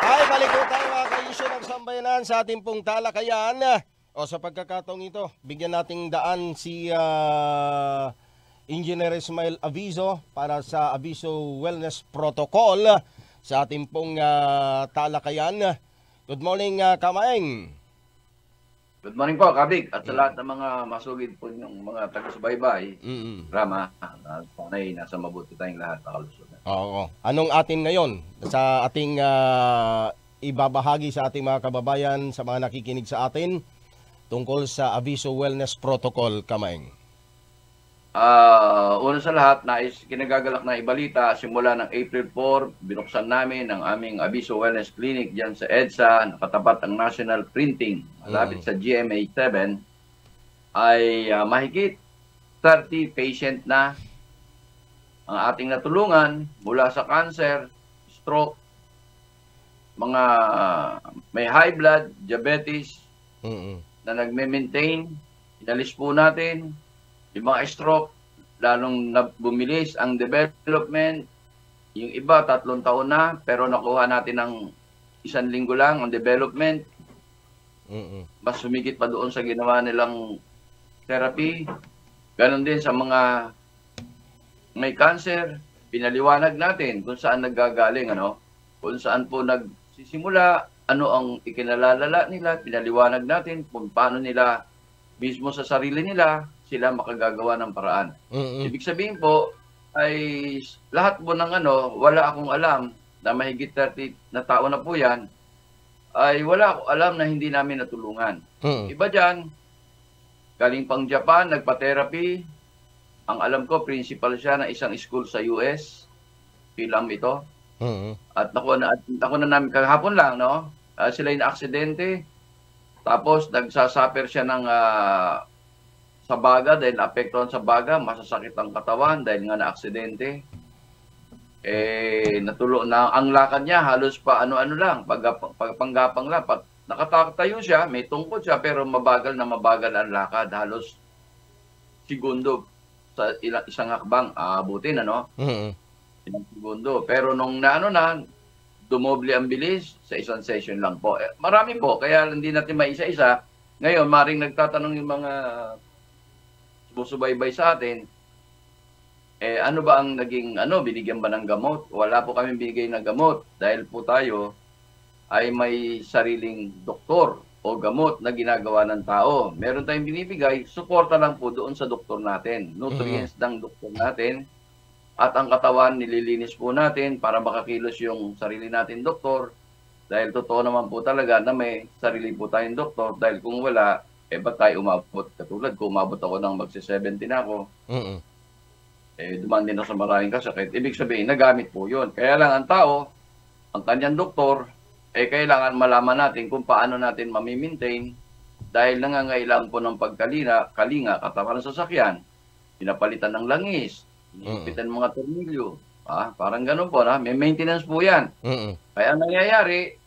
Ay, balik po tayo mga ka-issue ng sambayanan sa ating pong talakayan. O sa pagkakataong ito, bigyan nating daan si Engineer Ismael Aviso para sa Aviso Wellness Protocol sa ating pong talakayan. Good morning, Kamaeng. Good morning po, Kabig, at sa lahat ng mga masugid po yung mga taga-subaybay. Rama, sana'y nasa mabuti tayong lahat na kalusugan. Oo. Anong atin ngayon sa ating ibabahagi sa ating mga kababayan, sa mga nakikinig sa atin tungkol sa Aviso Wellness Protocol, Kamaeng? Una sa lahat, kinagagalak na ibalita, simula ng April 4, binuksan namin ang aming Aviso Wellness Clinic dyan sa EDSA, nakatapat ang National Printing, malapit sa GMA 7, ay mahigit 30 patient na ang ating natulungan mula sa cancer, stroke, mga may high blood, diabetes, na nagme-maintain, inalis po natin. Yung mga stroke, lalong bumilis ang development. Yung iba, 3 taon na, pero nakuha natin ng 1 linggo lang ang development. Mas sumigit pa doon sa ginawa nilang therapy. Ganon din sa mga may cancer, pinaliwanag natin kung saan naggagaling, kung saan po nagsisimula, ano ang ikinalalala nila, pinaliwanag natin kung paano nila mismo sa sarili nila sila makagagawa ng paraan. Ibig sabihin po ay lahat po ng wala akong alam na mahigit 30 na tao na po yan, ay wala akong alam na hindi namin natulungan. Iba dyan, galing pang Japan, nagpa-therapy. Ang alam ko, principal siya ng isang school sa US. Film ito. At ako na namin kahapon lang, sila yung aksidente. Tapos nagsasuffer siya ng sa baga dahil naapektuhan sa baga, masasakit ang katawan dahil nga na-aksidente. Natulo na ang lakad niya, halos pa ano-ano lang, panggapang lang. Nakatayo siya, may tungkod siya, pero mabagal ang lakad. Halos segundo sa isang hakbang, aabutin, ilang segundo. Pero nung dumoble ang bilis sa isang session lang po. Marami po, kaya hindi natin maisa-isa. Ngayon, maring nagtatanong yung mga sumusubaybay sa atin, ano ba ang naging, binigyan ba ng gamot? Wala po kami binigay ng gamot dahil po tayo ay may sariling doktor o gamot na ginagawa ng tao. Meron tayong binibigay, suporta lang po doon sa doktor natin. Nutrients ng doktor natin. At ang katawan, nililinis po natin para makakilos yung sarili natin doktor. Dahil totoo naman po talaga na may sarili po tayong doktor. Dahil kung wala, ba't tayo umabot? Katulad ko, umabot ako ng magsi-70 na ako. Dumaan din ako sa maraming kasakit. Ibig sabihin, nagamit po yun. Kaya lang ang tao, ang kanyang doktor, kailangan malaman natin kung paano natin mamimaintain dahil nangangailangan po ng kalinga, katawan ng sasakyan, pinapalitan ng langis, inipitan mga tornilyo. Parang ganun po, may maintenance po yan. Kaya ang nangyayari,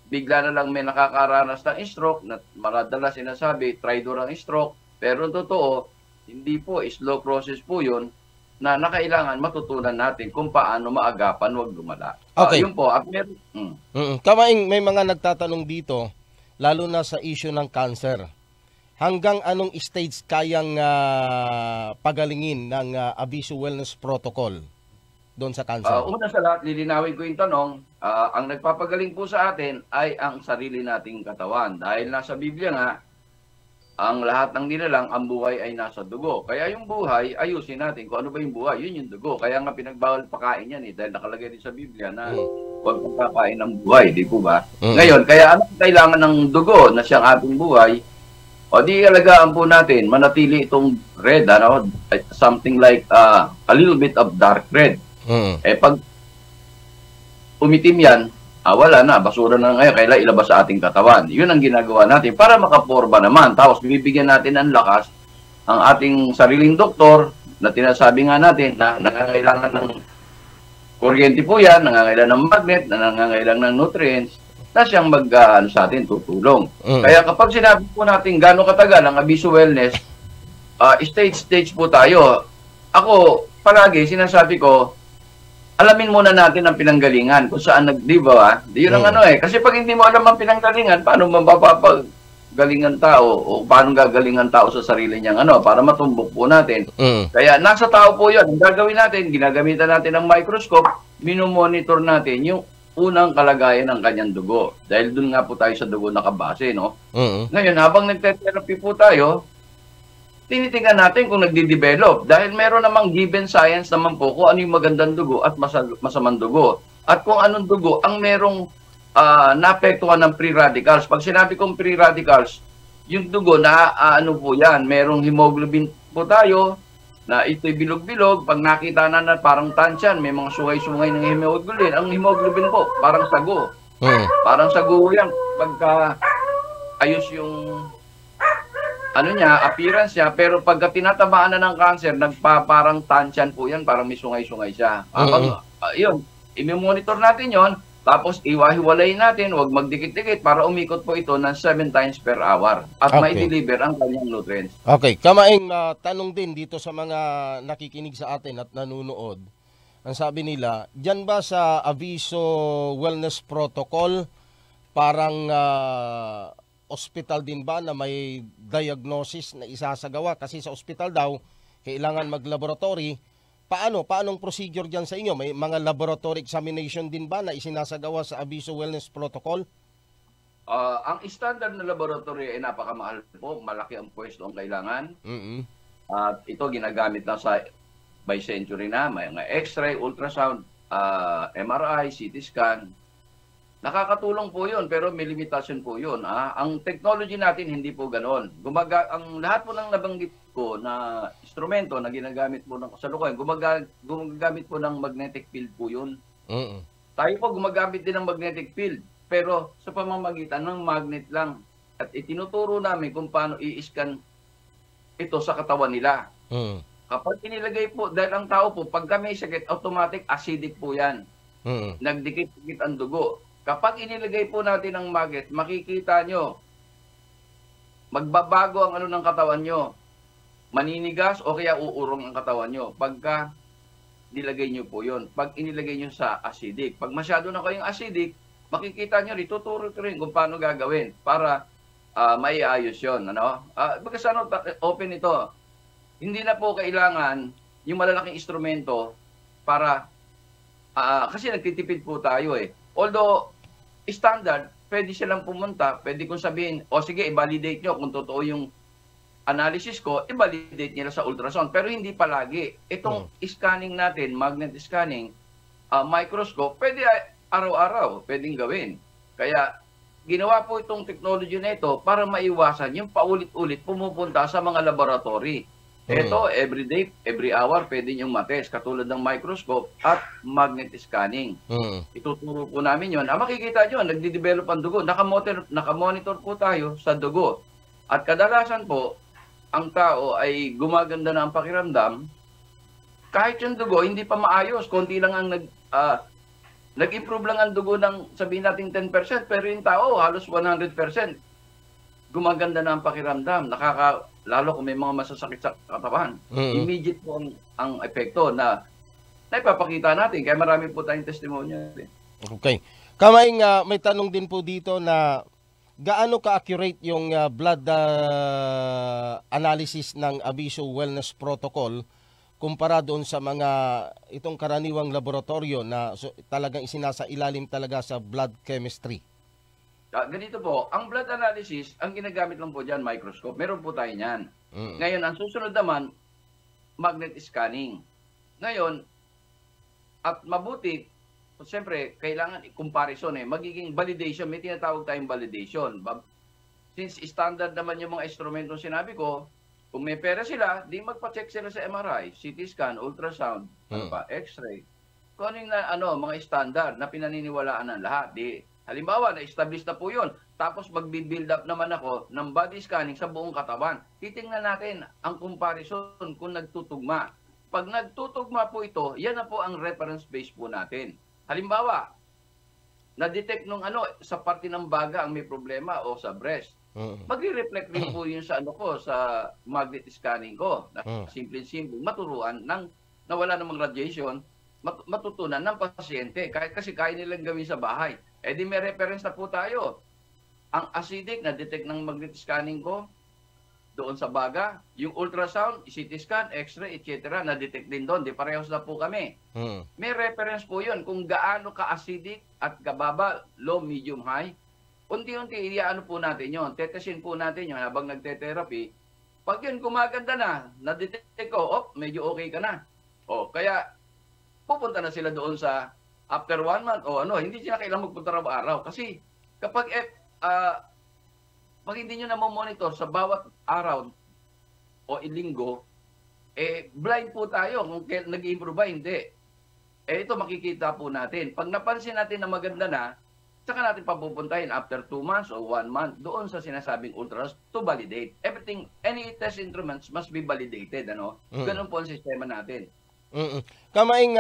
bigla na lang may nakakaranas ng stroke, na madalas sinasabi, tridor ang stroke, pero totoo, hindi po, slow process po yun, na nakailangan matutunan natin kung paano maagapan, wag lumala. Okay. Yun po. Kamaing, may mga nagtatanong dito, lalo na sa issue ng cancer. Hanggang anong stage kayang pagalingin ng Aviso Wellness Protocol doon sa cancer? Una sa lahat, lilinawin ko yung tanong, ang nagpapagaling po sa atin ay ang sarili nating katawan. Dahil nasa Biblia nga, ang lahat ng nilalang, ang buhay ay nasa dugo. Kaya yung buhay, ayusin natin kung ano ba yung buhay, yun yung dugo. Kaya nga pinagbawal pakain yan dahil nakalagay din sa Biblia na huwag pagkakain ng buhay, di po ba? Ngayon, kaya ano kailangan ng dugo na siyang ating buhay? O di alagaan po natin, manatili itong red, something like a little bit of dark red. Pag umitim yan, wala na, basura na ngayon, kailangan ilabas sa ating katawan. Yun ang ginagawa natin para makaporba naman. Tapos bibigyan natin ng lakas ang ating sariling doktor na tinasabi nga natin na nangangailangan ng kuryente po yan, nangangailangan ng magnet, nangangailangan ng nutrients, na siyang sa atin tutulong. Kaya kapag sinabi po natin gano'ng katagal ang Aviso Wellness, stage po tayo. Ako, palagi sinasabi ko, alamin muna natin ang pinanggalingan kung saan di ba? Yun ang kasi pag hindi mo alam ang pinanggalingan, paano mapapagalingan tao o paano gagalingan tao sa sarili niyang para matumbok po natin. Kaya nasa tao po yun. Ang gagawin natin, ginagamitan natin ng microscope, minomonitor natin yung unang kalagayan ng kanyang dugo. Dahil dun nga po tayo sa dugo nakabase, no? Ngayon, habang nagte-therapy po tayo, tinitingnan natin kung nagdi-develop. Dahil meron namang given science naman po kung ano yung magandang dugo at masamang dugo. At kung anong dugo ang merong naapektuhan ng free radicals. Pag sinabi kong free radicals, yung dugo na po yan, merong hemoglobin po tayo, na ito'y bilog-bilog, pag nakita na parang tansyan, may mga sungay-sungay ng hemoglobin. Ang hemoglobin po, parang sago. Parang sago yan. Pagka ayos yung appearance niya, pero pagka tinatamaan na ng cancer, parang tansyan po yan, parang may sungay-sungay siya. Yun, i-monitor natin yon. Tapos iwahiwalay natin, huwag magdikit-dikit para umikot po ito ng 7 times per hour at may-deliver ang kanyang nutrients. Okay, Kamaing, tanong din dito sa mga nakikinig sa atin at nanunood. Ang sabi nila, dyan ba sa Aviso Wellness Protocol, parang hospital din ba na may diagnosis na isasagawa? Kasi sa hospital daw, kailangan mag-laboratory. Paanong procedure dyan sa inyo? May mga laboratory examination din ba na isinasagawa sa Aviso Wellness Protocol? Ang standard na laboratory ay napakamahal po. Malaki ang pwesto ang kailangan. At ito ginagamit na sa by century na. May mga X-ray, ultrasound, MRI, CT scan. Nakakatulong po yun, pero may limitasyon po yun. Ang technology natin hindi po ganon. Ang lahat po ng nabanggit ko na instrumento na ginagamit po ng kasalukuyan, gumagamit po ng magnetic field po yun. Tayo po gumagamit din ng magnetic field, pero sa pamamagitan ng magnet lang. At itinuturo namin kung paano i-scan ito sa katawan nila. Kapag inilagay po, dahil ang tao po, pagka may sakit, automatic acidic po yan. Nagdikit-dikit ang dugo. Kapag inilagay po natin ang magnet, makikita nyo, magbabago ang ng katawan nyo. Maninigas o kaya uurong ang katawan nyo. Pagka nilagay nyo po yun. Pag inilagay nyo sa acidic. Pag masyado na kayong acidic, makikita nyo rin, tuturo rin kung paano gagawin para maiayos yun. Bagas open ito. Hindi na po kailangan yung malalaking instrumento para, kasi nagtitipid po tayo Although, standard, pwede silang pumunta, pwede kong sabihin, sige, i-validate nyo kung totoo yung analysis ko, i-validate nila sa ultrasound. Pero hindi palagi. Itong scanning natin, magnet scanning, microscope, pwede araw-araw, pwedeng gawin. Kaya, ginawa po itong technology na ito para maiwasan yung paulit-ulit pumupunta sa mga laboratory. Ito, every day, every hour, pwede niyong matest, katulad ng microscope at magnet scanning. Ituturo po namin yun. Makikita nyo, nagdi-develop ang dugo. Nakamonitor po tayo sa dugo. At kadalasan po, ang tao ay gumaganda na ang pakiramdam. Kahit yung dugo, hindi pa maayos. Konti lang ang nag-improve lang ang dugo ng, sabihin natin 10%, pero yung tao, halos 100%. Gumaganda na ang pakiramdam. Lalo kung may mga masasakit sa katawan. Immediate po ang epekto na ipapakita natin. Kaya marami po tayong testimonya. Okay. Kamaing, may tanong din po dito na gaano ka-accurate yung blood analysis ng Aviso Wellness Protocol kumpara doon sa mga itong karaniwang laboratorio na talagang isinasailalim talaga sa blood chemistry? Ganito po, ang blood analysis, ang ginagamit lang po dyan, microscope. Meron po tayo niyan. Ngayon, ang susunod naman, magnet scanning. Ngayon, at mabuti, siyempre, kailangan i-comparison magiging validation, may tinatawag tayong validation. Since standard naman yung mga instrumentong sinabi ko, kung may pera sila, di magpa-check sila sa MRI, CT scan, ultrasound, X-ray. Kung ano yung mga standard na pinaniniwalaan ng lahat, halimbawa, na-establish na po yun. Tapos magbi-build up naman ako ng body scanning sa buong katawan. Titingnan natin ang comparison kung nagtutugma. Pag nagtutugma po ito, yan na po ang reference base po natin. Halimbawa, na-detect nung sa parte ng baga ang may problema o sa breast. Magre-reflect rin po yun sa sa magnet scanning ko. Na simple-simple, maturuan na wala namang radiation, matutunan ng pasyente. Kasi kaya nilang gawin sa bahay. Eh di may reference na po tayo. Ang acidic, na-detect ng magnetic scanning ko doon sa baga. Yung ultrasound, CT scan, x-ray, etc. na-detect din doon. Di parehas na po kami. May reference po yun kung gaano ka-acidic at kababa, low, medium, high. Unti-unti, iyaano po natin yun. Tetesin po natin yun habang nagte-therapy. Pag yun gumaganda na, na-detect ko, medyo okay ka na. Kaya pupunta na sila doon sa after 1 month hindi sila kailangan magpunta araw-araw. Kasi kapag pag hindi nyo na monitor sa bawat araw o linggo, blind po tayo kung nag-improve ba, hindi. Ito makikita po natin. Pag napansin natin na maganda na, saka natin papupuntahin after 2 months o 1 month doon sa sinasabing ultrasound to validate. Everything, any test instruments must be validated. Ganun po ang sistema natin. Kamaing,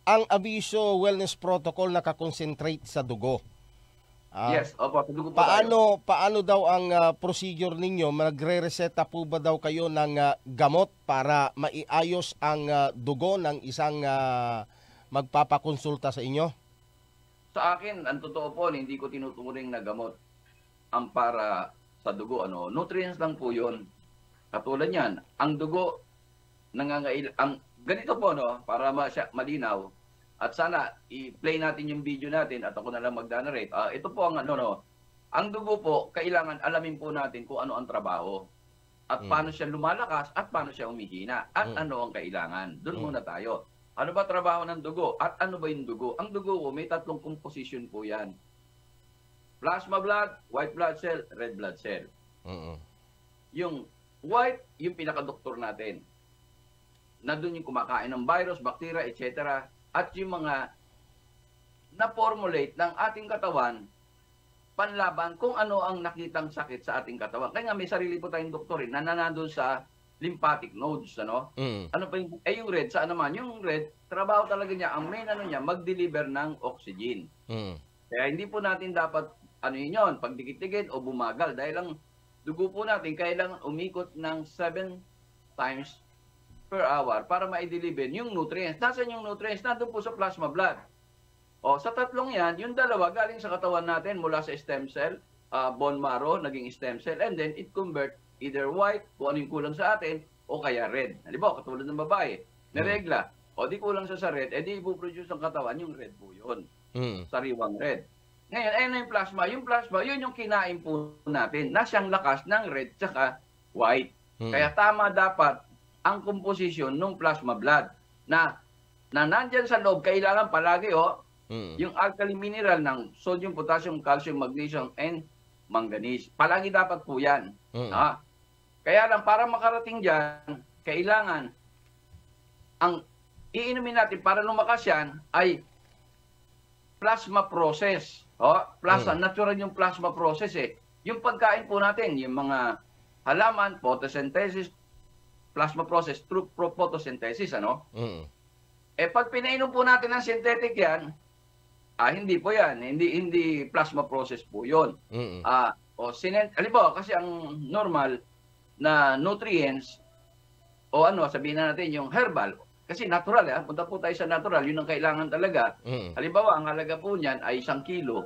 ang Abiso Wellness Protocol nakakonsentrate sa dugo. Yes, opo, sa dugo po tayo. Paano daw ang procedure ninyo? Magre-reseta po ba daw kayo ng gamot para maiayos ang dugo ng isang magpapakonsulta sa inyo? Sa akin, ang totoo po, hindi ko tinuturing na gamot ang para sa dugo. Nutrients lang po yun. Katulad yan, ang dugo, ganito po, para malinaw, at sana i-play natin yung video natin at ako na lang mag-narrate. Ito po ang ang dugo po, kailangan alamin po natin kung ano ang trabaho at paano siya lumalakas at paano siya umihina at ano ang kailangan. Doon muna tayo. Ano ba trabaho ng dugo at ano ba yung dugo? Ang dugo po, may 3 composition po yan. Plasma blood, white blood cell, red blood cell. Yung white, yung pinakadoktor natin. Na doon yung kumakain ng virus, bacteria, etc. At yung mga na-formulate ng ating katawan panlaban kung ano ang nakitang sakit sa ating katawan. Kaya nga may sarili po tayong doktor na nanandun sa lymphatic nodes. Ano pa yung red? Saan naman? Yung red, trabaho talaga niya, ang main niya, mag-deliver ng oxygen. Kaya hindi po natin dapat yun, pagdikit-dikit o bumagal. Dahil ang dugo po natin kailangan umikot ng 7 times per hour para ma-deliver yung nutrients. Nasaan yung nutrients? Nandun po sa plasma blood. Sa 3 yan, yung 2 galing sa katawan natin mula sa stem cell, bone marrow, naging stem cell, and then it convert either white, kung ano yung kulang sa atin, o kaya red. Halimbawa, katulad ng babae, naregla, di kulang siya sa red, di ipoproduce ng katawan, yung red po yun. Sariwang red. Ngayon, ayun na yung plasma. Yung plasma, yun yung kinain po natin na siyang lakas ng red tsaka white. Kaya tama dapat ang composition ng plasma blood na nandyan sa loob, kailangan palagi yung alkali mineral ng sodium, potassium, calcium, magnesium, and manganese. Palagi dapat po yan. Kaya lang, para makarating dyan, kailangan ang iinumin natin para lumakas yan ay plasma process. Natural yung plasma process Yung pagkain po natin, yung mga halaman, photosynthesis, plasma process through photosynthesis, pag pinainom po natin ng synthetic yan, hindi po yan. Hindi plasma process po yun. Halimbawa, kasi ang normal na nutrients, sabihin na natin yung herbal, kasi natural, punta po tayo sa natural, yun ang kailangan talaga. Halimbawa, ang halaga po niyan ay 1 kilo.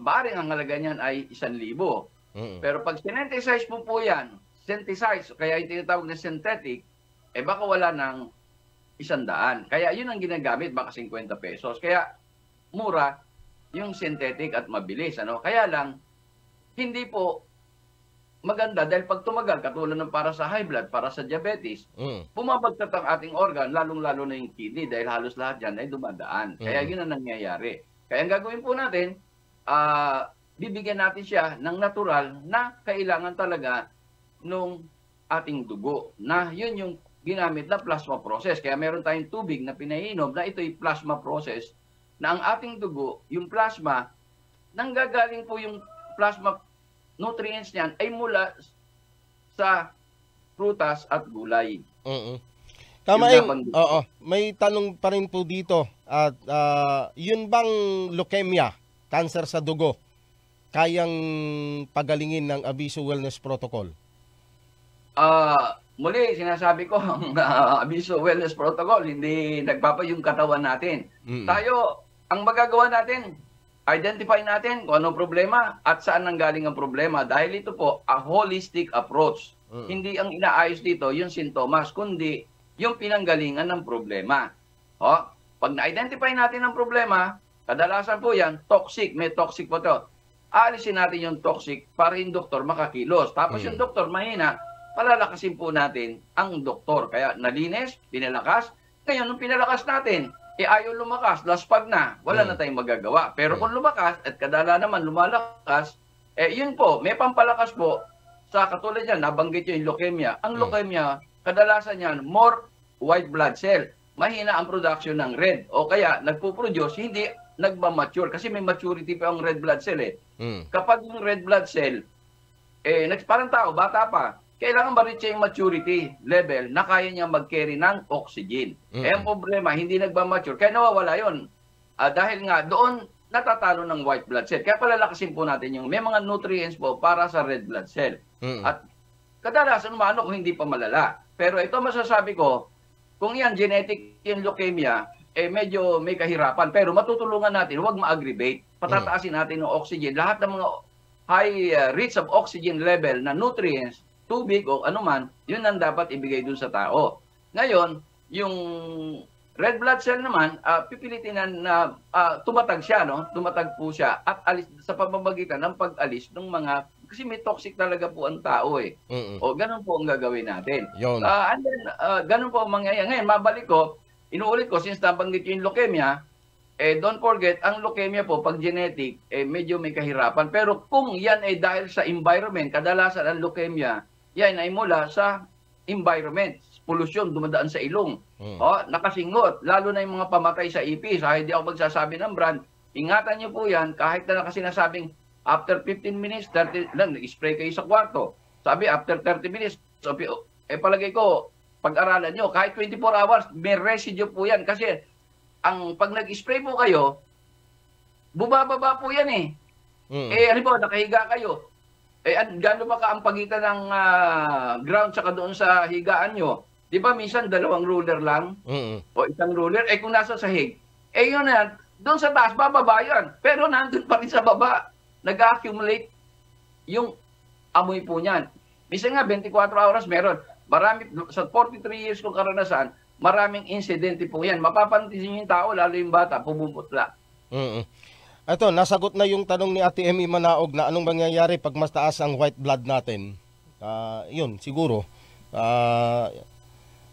Maaring ang halaga niyan ay 1,000. Pero pag synthesize po yan, kaya yung tinatawag na synthetic, baka wala ng 100. Kaya yun ang ginagamit, baka 50 pesos. Kaya mura yung synthetic at mabilis. Kaya lang, hindi po maganda dahil pag tumagal, katulad ng para sa high blood, para sa diabetes, bumabagtat ang ating organ, lalong-lalo na yung kidney dahil halos lahat yan ay dumadaan. Kaya yun ang nangyayari. Kaya ang gagawin po natin, bibigyan natin siya ng natural na kailangan talaga nung ating dugo. Na yun yung ginamit na plasma process. Kaya meron tayong tubig na pinainom na ito'y plasma process na ang ating dugo, yung plasma, nanggagaling po yung plasma nutrients niyan ay mula sa prutas at gulay. Kamaing, may tanong pa rin po dito. At yun bang leukemia, cancer sa dugo, kayang pagalingin ng Abiso Wellness Protocol? muli, sinasabi ko, ang Abiso Wellness Protocol, hindi nagpapayong katawan natin. Tayo, ang magagawa natin, identify natin kung ano problema at saan nanggaling ang problema. Dahil ito po, a holistic approach. Hindi ang inaayos dito yung sintomas, kundi yung pinanggalingan ng problema. O, pag na-identify natin ang problema, kadalasan po yan, toxic, may toxic po to. Aalisin natin yung toxic para yung doktor makakilos. Tapos yung doktor mahina, palalakasin po natin ang doktor. Kaya nalinis, pinalakas. Ngayon, nung pinalakas natin, ayaw lumakas, laspag na, wala na tayong magagawa. Pero kung lumakas, at kadala naman lumalakas, yun po, may pampalakas po, sa katulad yan, nabanggit yung leukemia. Ang leukemia, kadalasan yan, more white blood cell. Mahina ang production ng red. O kaya, nagpo-produce, hindi nagmamature. Kasi may maturity pa ang red blood cell eh. Kapag yung red blood cell, parang tao, bata pa, kailangan ma-reach yung maturity level na kaya niya mag-carry ng oxygen. Ang problema, hindi nagmamature. Kaya nawawala yun. Dahil nga, doon natatalo ng white blood cell. Kaya palalakasin po natin yung may mga nutrients po para sa red blood cell. At kadalasan umano kung hindi pa malala. Pero ito masasabi ko, kung yan genetic yung leukemia, medyo may kahirapan. Pero matutulungan natin, huwag ma-aggravate. Patataasin natin ng oxygen. Lahat ng mga high reach of oxygen level na nutrients, tubig o anuman, yun ang dapat ibigay dun sa tao. Ngayon, yung red blood cell naman, pipilitin na tumatag siya, no? Tumatag po siya at alis sa pamamagitan ng pag-alis ng mga, kasi may toxic talaga po ang tao eh. O ganun po ang gagawin natin. And then, ganun po ang mangyayari. Ngayon, mabalik ko, inuulit ko, since nabanggit yung leukemia, don't forget, ang leukemia po, pag genetic, medyo may kahirapan. Pero kung yan ay dahil sa environment, kadalasan ang leukemia, yan ay mula sa environment. Pollution, dumadaan sa ilong. Nakasingot. Lalo na yung mga pamatay sa ipis. Hindi ako magsasabi ng brand. Ingatan nyo po yan, kahit na nakasinasabing after 15 minutes, 30 lang, spray kayo sa kwarto. Sabi, after 30 minutes, palagay ko, pag-aralan nyo, kahit 24 hours, may residue po yan. Kasi, pag nag-spray po kayo, bubababa po yan eh. Ano po, nakahiga kayo. Gano'n ba ka ang pagitan ng ground saka doon sa higaan nyo? Di ba minsan 2 ruler lang? O 1 ruler? Kung nasa sahig, yun na, doon sa taas, bababa yan. Pero nandun pa rin sa baba. Nag-accumulate yung amoy po niyan. Minsan nga, 24 hours meron. Marami, sa 43 years kong karanasan, maraming insidente po yan. Mapapantisin yung tao, lalo yung bata, pumuputla. Ito, nasagot na yung tanong ni Ate Emmy Manaog na anong mangyayari pag mas taas ang white blood natin. Yun, siguro.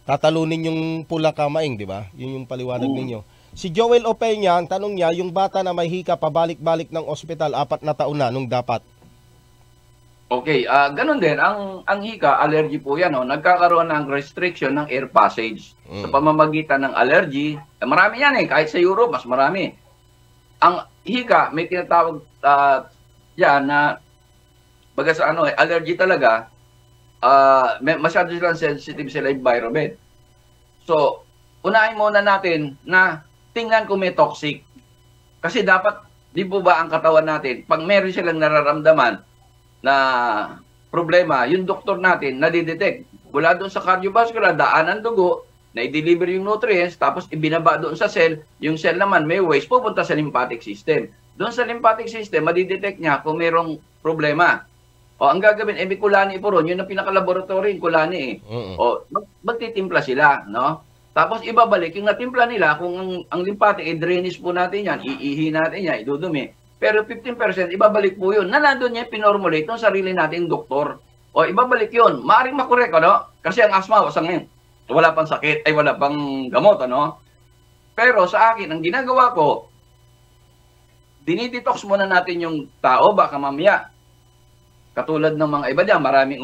Tatalunin yung pula kamaing, di ba? Yun yung paliwanag ninyo. Si Joel Opeña, ang tanong niya, yung bata na may hika pabalik-balik ng ospital, 4 na taon na, nung dapat? Okay, ganun din. Ang hika, allergy po yan. Nagkakaroon ng restriction ng air passage. Sa pamamagitan ng allergy, marami yan eh. Kahit sa Europe, mas marami. Ang hika, may tinatawag yan na baga sa allergy talaga, masyado silang sensitive sila environment. So, unahin muna natin na tingnan kung may toxic. Kasi dapat, di po ba ang katawan natin, pag meron silang nararamdaman na problema, yung doktor natin nadidetect. Mula doon sa cardiovascular, daan ang dugo, na i-deliver yung nutrients, tapos ibinaba doon sa cell, yung cell naman may waste, pupunta sa lymphatic system. Doon sa lymphatic system, madidetect niya kung mayroong problema. Ang gagawin, may kulani po ron, yun ang pinaka-laboratory, yung kulani eh. Magtitimpla sila, no? Tapos ibabalik, yung natimpla nila, kung ang lymphatic, drainage po natin yan, iihi natin yan, idudumi. Pero 15%, ibabalik po yun, na nandun niya pinormulate ng sarili natin doktor. Ibabalik yun, maaaring makorek, ano? Kasi ang asthma, ngayon, wala pang sakit, wala pang gamot, ano? Pero sa akin, ang ginagawa ko, dinidetox muna natin yung tao, baka mamaya. Katulad ng mga iba dyan, maraming,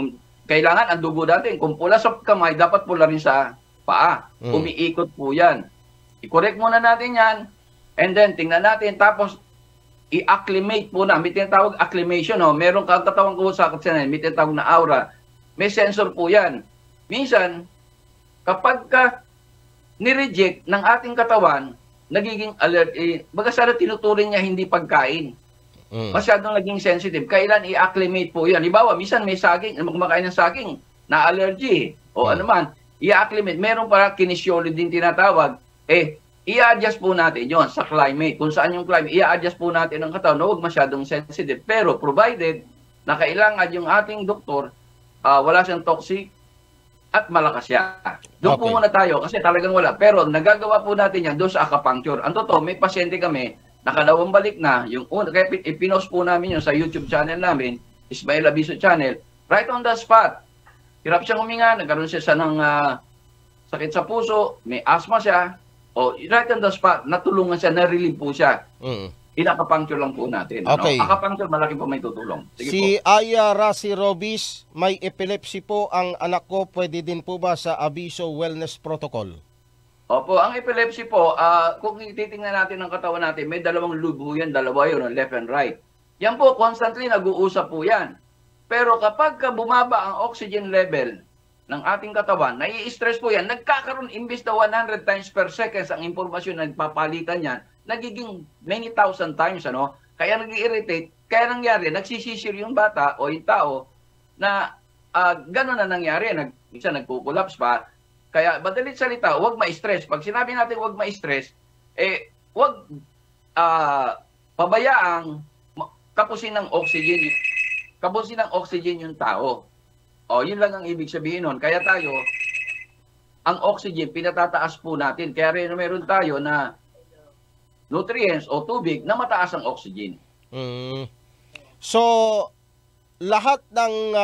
kailangan ang dugo natin, kung pula sa kamay, dapat pula rin sa paa. Umiikot po yan. I-correct muna natin yan, and then tingnan natin, tapos i-acclimate po na. May tinatawag acclimation, no? Meron kang katawang kusakot siya, may tinatawag na aura. May sensor po yan. Minsan, kapag ni-reject ng ating katawan, nagiging alert, baga sana tinuturing niya hindi pagkain. Masyadong naging sensitive. Kailan i-acclimate po yan? Halimbawa, minsan may saging, kumakain ng saging, na allergy. o ano man, i-acclimate. Meron para kinesiology din tinatawag, i-adjust po natin yon sa climate. Kung saan yung climate, i-adjust po natin ang katawan na huwag masyadong sensitive. Pero provided na kailangan yung ating doktor, wala siyang toxic at malakas siya. Doon po muna tayo kasi talagang wala. Pero nagagawa po natin yan doon sa acupuncture. Ang totoo, may pasyente kami, nakalawang balik na, yung kaya ipinost po namin yun sa YouTube channel namin, Ismael Abiso Channel, right on the spot. Hirap siyang huminga, nagkaroon siya ng sakit sa puso, may asthma siya, right on the spot, natulungan siya, na-relieve po siya. Ina-acupuncture lang po natin. Okay. Ano? Acupuncture, malaki po may tutulong. Sige si po. Aya Rasi Robis, may epilepsy po ang anak ko, pwede din po ba sa Abiso Wellness Protocol? Opo, ang epilepsy po, kung titingnan natin ang katawan natin, may dalawang lubo yan, dalawa yun, left and right. Yan po, constantly nag-uusap po yan. Pero kapag bumaba ang oxygen level ng ating katawan, nai-stress po yan, nagkakaroon, imbis na 100 times per second ang impormasyon na nagpapalitan yan, nagiging many thousand times, ano? Kaya nag-irritate, kaya nangyari, nagsisisir yung bata o yung tao na gano'n na nangyari, minsan nagkukulaps pa. Kaya, madalit salita, huwag ma-stress. Pag sinabi natin huwag ma-stress, huwag pabayaang kapusin ng oxygen yung tao. Yun lang ang ibig sabihin nun. Kaya tayo, ang oxygen, pinatataas po natin. Kaya rin meron tayo na nutrients o tubig na mataas ang oxygen. So, lahat ng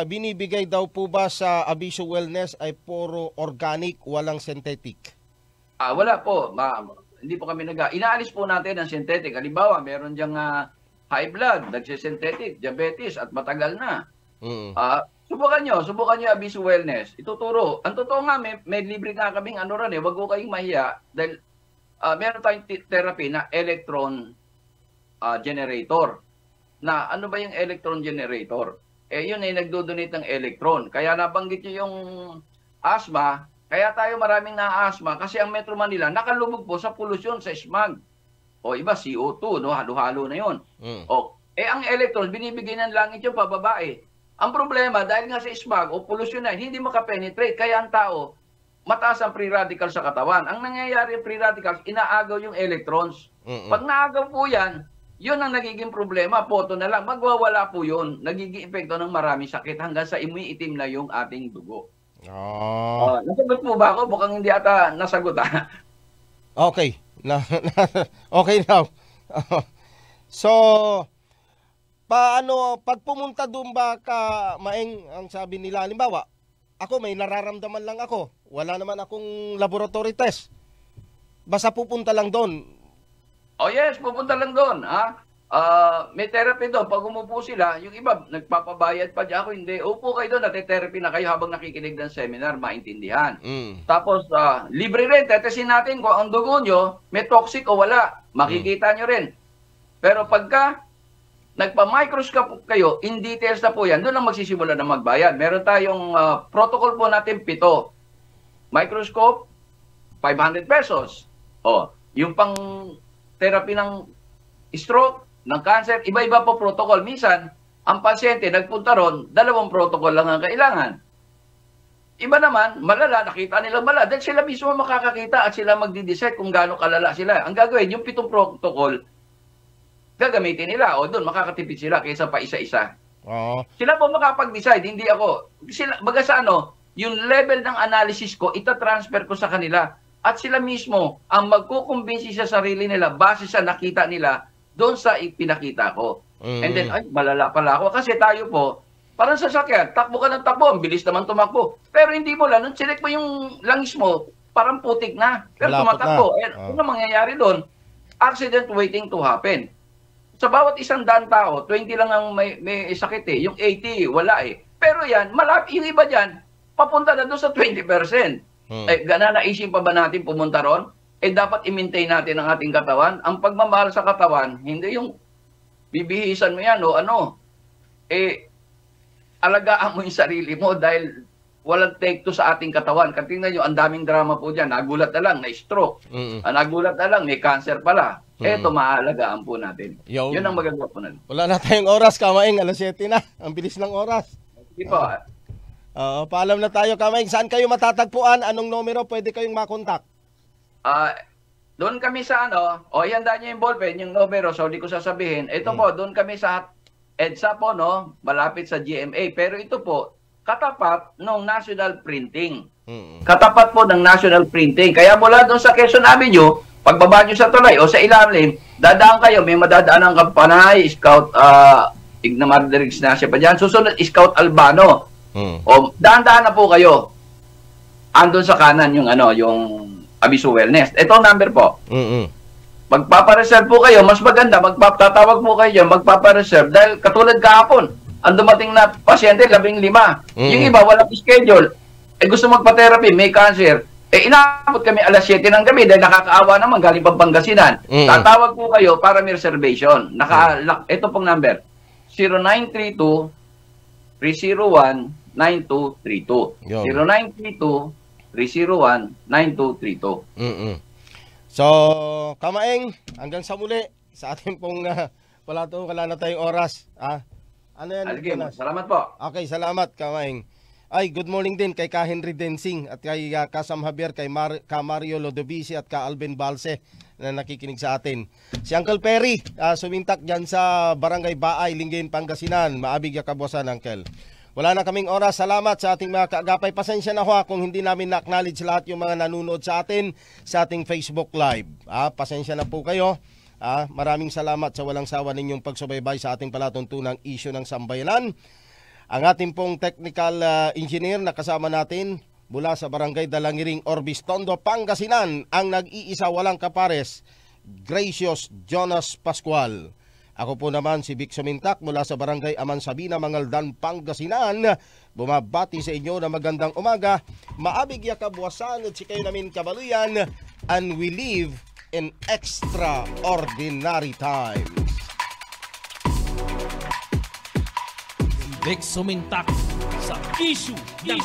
binibigay daw po ba sa Abiso Wellness ay puro organic, walang synthetic? Wala po. Hindi po kami inaalis po natin ang synthetic. Halimbawa, meron diyang high blood, nagsisynthetic, diabetes, at matagal na. Subukan nyo Abiso Wellness. Ituturo. Ang totoo nga, may libre nga kaming wag ko kayong mahiya dahil meron tayong therapy na electron generator. Na ano ba yung electron generator? Yun ay nagdodonate ng electron. Kaya nabanggit nyo yung asthma, kaya tayo maraming na-asthma kasi ang Metro Manila nakalubog po sa polusyon, sa smog. Iba CO2, no? Halo-halo na yun. Ang electrons, binibigay ng langit yung pababae. Ang problema, dahil nga sa smog o pollution na, hindi makapenetrate. Kaya ang tao, mataas ang free radicals sa katawan. Ang nangyayari yung free radicals, inaagaw yung electrons. Pag naagaw po yan, yun ang nagiging problema. Photo na lang, magwawala po yun. Nagiging epekto ng maraming sakit hanggang sa umiitim na yung ating dugo. Nasagot po ba ako? Mukhang hindi ata nasagot. Okay. Okay now. So, paano, pag pumunta doon ba ka, Maeng, ang sabi nila, halimbawa, ako may nararamdaman lang ako, wala naman akong laboratory test, basta pupunta lang doon. Yes, pupunta lang doon. May therapy doon. Pag umupo sila, yung iba, nagpapabayad pa dyan. Ako hindi. Upo kayo doon, nati-therapy na kayo habang nakikinig ng seminar, maintindihan. Tapos, libre rin. Tetesin natin kung ang dugo nyo, may toxic o wala. Makikita nyo rin. Pero pagka nagpa-microscope kayo, in details na po yan, doon lang magsisimula na magbayad. Meron tayong protocol po natin, 7. Microscope, 500 pesos. Yung pang therapy ng stroke, ng cancer, iba-iba po protocol. Minsan, ang pasyente nagpunta ron, 2 protocol lang ang kailangan. Iba naman, malala, nakita nila malala, dahil sila mismo makakakita at sila magdi-decide kung gaano kalala sila. Ang gagawin, yung 7 protocol, gagamitin nila o doon makakatipid sila kaysa pa isa-isa. Sila po makapag-decide, hindi ako. Baga sa yung level ng analysis ko, itatransfer ko sa kanila. At sila mismo ang magkukumbinsi sa sarili nila base sa nakita nila doon sa ipinakita ko. And then, malala pala ako. Kasi tayo po, parang sasakyan, takbo ka ng takbo, ang bilis naman tumakbo. Pero hindi mo lang, nung select mo yung langis mo, parang putik na. Pero tumatakbo. Ano mangyayari doon? Accident waiting to happen. Sa bawat 100 tao, 20 lang ang may sakit Yung 80, wala Pero yan, malapit yung iba dyan, papunta na doon sa 20%. Naisip pa ba natin pumunta ron? Dapat i-maintain natin ang ating katawan. Ang pagmamahal sa katawan, hindi yung bibihisan mo yan alagaan mo yung sarili mo dahil walang take to sa ating katawan. Tingnan nyo, ang daming drama po dyan. Nagulat na lang, na-stroke. Nagulat na lang, may cancer pala. Ito, maalagaan po natin. Yun ang magagawa po natin. Wala na tayong oras, Kamaeng. 7:00 na. Ang bilis ng oras. Sige po. Paalam na tayo, Kamaing. Saan kayo matatagpuan? Anong numero pwede kayong makontak? Doon kami sa ihanda niyo yung ballpen, yung numero, so di ko sasabihin. Ito po, doon kami sa EDSA po, no? Malapit sa GMA. Pero ito po, katapat ng National Printing. Katapat po ng National Printing. Kaya mula doon sa Quezon Avenue, pagbaba nyo sa tulay o sa ilalim, dadaan kayo, may madadaan ng Kampanay, Scout Igna Marderix na siya pa dyan. Susunod, Scout Albano. O daan-daan na po kayo. Andun sa kanan yung yung Abiso Wellness. Ito ang number po. Magpapareserve po kayo, mas maganda, tatawag po kayo dyan, magpapareserve. Dahil katulad kahapon, ang dumating na pasyente, 15. Yung iba, walang schedule. Gusto magpa-therapy, may cancer. Inabot kami alas 7 ng gabi dahil nakakaawa naman, galing pang Pangasinan. Tatawag po kayo para may reservation. Ito pong number, 0932-301-9232. 0932-301-9232. So, Kamaeng, hanggang sa muli, sa ating pong, wala na tayong oras. Ano yan? Salamat po. Okay, salamat, Kamaeng. Ay, good morning din kay Ka Henry Densing at kay Kasam Javier, kay Ka Mario Lodovici at Ka Alvin Balse na nakikinig sa atin. Si Uncle Perry, sumintak dyan sa Barangay Baay, Lingayen, Pangasinan. Maabig ya kabuasan, Uncle. Wala na kaming oras. Salamat sa ating mga kaagapay. Pasensya na ho kung hindi namin na-acknowledge lahat yung mga nanonood sa atin sa ating Facebook Live. Pasensya na po kayo. Maraming salamat sa walang sawa ninyong pagsubaybay sa ating palatuntunang issue ng sambayanan. Ang ating pong technical engineer na kasama natin mula sa Barangay Dalangiring, Orbistondo, Pangasinan, ang nag-iisa walang kapares, Gracious Jonas Pascual. Ako po naman si Vic Sumintak mula sa Barangay Amansabina, Mangaldan, Pangasinan. Bumabati sa inyo na magandang umaga. Maabig ya kabuasan at si kayo namin kabaluyan, and we live in extraordinary times. Vic Sumintak sa issue ng